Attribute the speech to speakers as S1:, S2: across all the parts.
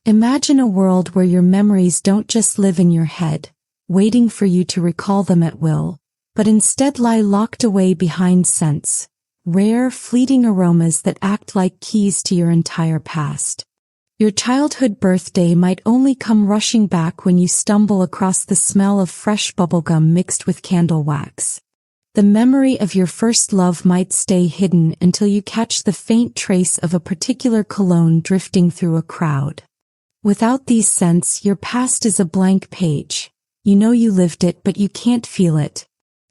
S1: Imagine a world where your memories don't just live in your head, waiting for you to recall them at will, but instead lie locked away behind scents, rare, fleeting aromas that act like keys to your entire past. Your childhood birthday might only come rushing back when you stumble across the smell of fresh bubblegum mixed with candle wax. The memory of your first love might stay hidden until you catch the faint trace of a particular cologne drifting through a crowd. Without these scents, your past is a blank page. You know you lived it, but you can't feel it.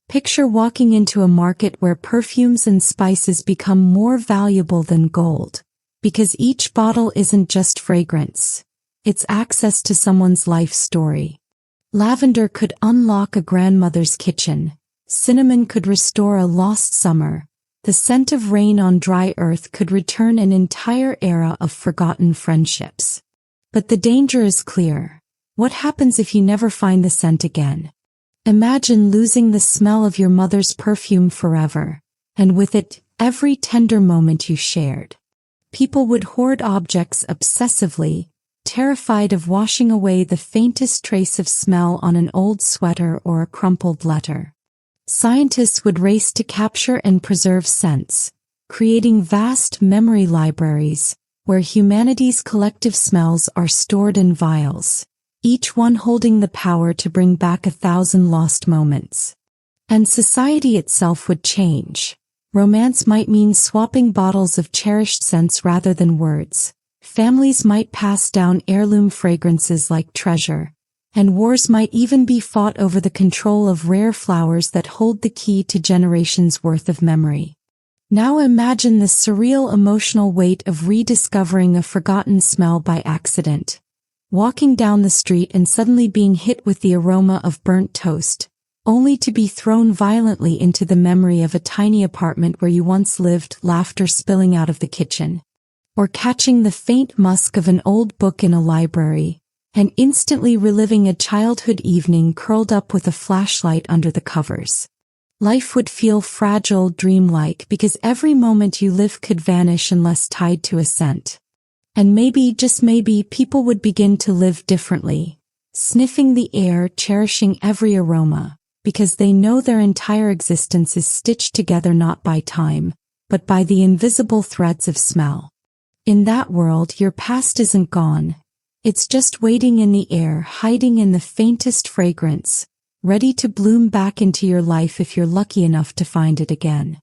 S1: Picture walking into a market where perfumes and spices become more valuable than gold. Because each bottle isn't just fragrance. It's access to someone's life story. Lavender could unlock a grandmother's kitchen. Cinnamon could restore a lost summer. The scent of rain on dry earth could return an entire era of forgotten friendships. But the danger is clear. What happens if you never find the scent again? Imagine losing the smell of your mother's perfume forever, and with it, every tender moment you shared. People would hoard objects obsessively, terrified of washing away the faintest trace of smell on an old sweater or a crumpled letter. Scientists would race to capture and preserve scents, creating vast memory libraries, where humanity's collective smells are stored in vials, each one holding the power to bring back 1,000 lost moments. And society itself would change. Romance might mean swapping bottles of cherished scents rather than words. Families might pass down heirloom fragrances like treasure. And wars might even be fought over the control of rare flowers that hold the key to generations' worth of memory. Now imagine the surreal emotional weight of rediscovering a forgotten smell by accident. Walking down the street and suddenly being hit with the aroma of burnt toast, only to be thrown violently into the memory of a tiny apartment where you once lived, laughter spilling out of the kitchen. Or catching the faint musk of an old book in a library, and instantly reliving a childhood evening curled up with a flashlight under the covers. Life would feel fragile, dreamlike, because every moment you live could vanish unless tied to a scent. And maybe, just maybe, people would begin to live differently, sniffing the air, cherishing every aroma, because they know their entire existence is stitched together not by time, but by the invisible threads of smell. In that world, your past isn't gone. It's just waiting in the air, hiding in the faintest fragrance, ready to bloom back into your life if you're lucky enough to find it again.